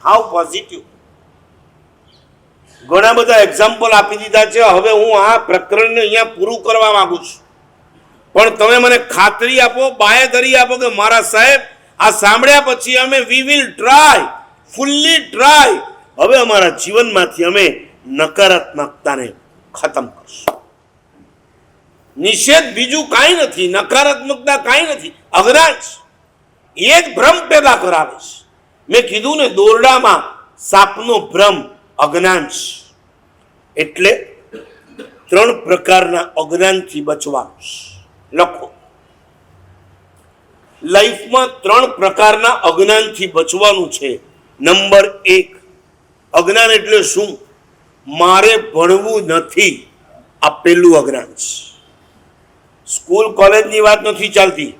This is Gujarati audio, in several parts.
How positive. ઘણા બધા એક્ઝામ્પલ આપી દીધા છે. હવે હું આ પ્રકરણને અહીંયા પૂરું કરવા માંગુ છું, પણ તમે મને ખાતરી આપો, બાંયધરી આપો કે મારા સાહેબ આ સાંભળ્યા પછી અમે we will try, fully try, હવે અમારા જીવનમાંથી અમે નકારાત્મકતાને ખતમ કરશું. નિષેધ બીજું કાંઈ નથી, નકારાત્મકતા કાંઈ નથી, અજ્ઞાન એ જ ભ્રમ પેદા કરાવે છે. મેં કીધું ને, દોરડામાં સાપનો ભ્રમ અજ્ઞાન છે. એટલે 3 પ્રકારના અજ્ઞાનથી બચવાનું છે. લખો, લાઈફમાં 3 પ્રકારના અજ્ઞાનથી બચવાનું છે. નંબર 1, અજ્ઞાન એટલે શું? મારે ભણવું નથી, આ પહેલું અજ્ઞાન છે. સ્કૂલ કોલેજની વાત નથી ચાલતી,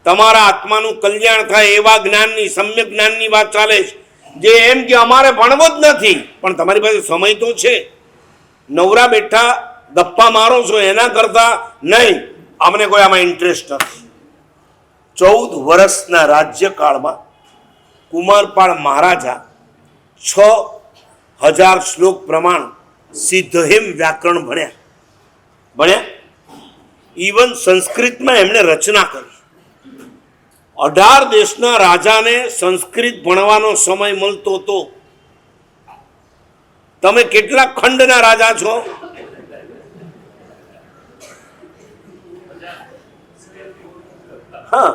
તમારા આત્માનું કલ્યાણ થાય એવા જ્ઞાનની, સમ્યક જ્ઞાનની વાત ચાલે છે. જે એમ કે અમારે ભણવું જ નથી, પણ તમારી પાસે સમય તો છે, નવરા બેઠા ગપ્પા મારો છો એના કરતા નહીં, અમને કોઈ આમાં ઇન્ટરેસ્ટ નથી. 14 વર્ષના રાજ્યકાળમાં કુમારપાળ મહારાજા 6000 શ્લોક પ્રમાણ સિદ્ધહેમ વ્યાકરણ ભણ્યા. ઇવન સંસ્કૃતમાં એમણે રચના કરી. 18 દેશના રાજાને સંસ્કૃત ભણવાનો સમય મળતો હતો. તમે કેટલા ખંડના રાજા છો? હા,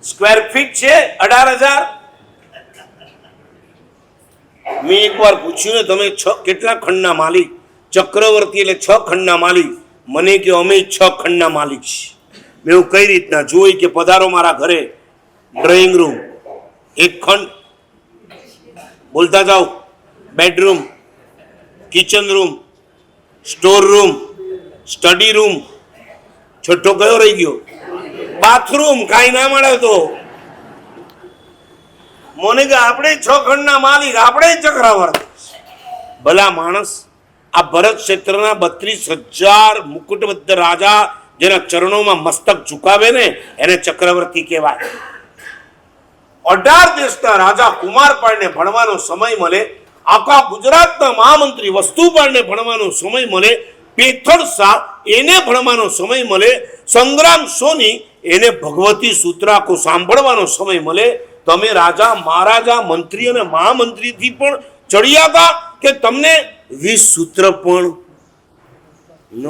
સ્ક્વેર ફીટ છે 18,000. મેં એકવાર પૂછ્યું ને, તમે કેટલા ખંડના માલિક? ચક્રવર્તી એટલે 6 ખંડના માલિક. મને કે અમે 6 ખંડના માલિક છીએ. મેં એવું કઈ રીતના જોઈ કે પધારો મારા ઘરે, ડ્રોઈંગ રૂમ 1 ખંડ, બોલતા જાઓ, bedroom, kitchen room, store room, study room, છઠ્ઠો કયો રહી ગયો? બાથરૂમ. કાંઈ ના મળે તો મને કે આપણે 6 ખંડના માલિક, આપણે ચક્રવર્તી. ભલા માણસ, આ ભરત ક્ષેત્રના 32,000 મુકુટબદ્ધ રાજા જેના ચરણોમાં મસ્તક ઝુકાવે ને એને ચક્રવર્તી કહેવાય. 18 દેશના રાજા કુમારપાળને ભણવાનો સમય મળે, આખા ગુજરાતના મહામંત્રી વસ્તુપાળને ભણવાનો સમય મળે, પેથળ શાહ એને ભણવાનો સમય મળે, સંગ્રામ સોની એને ભગવતી સૂત્રાકો સાંભળવાનો સમય મળે. તમે રાજા, મહારાજા, મંત્રી અને મહામંત્રીથી પણ ચડિયા હતા કે તમને 20 સૂત્ર પણ ન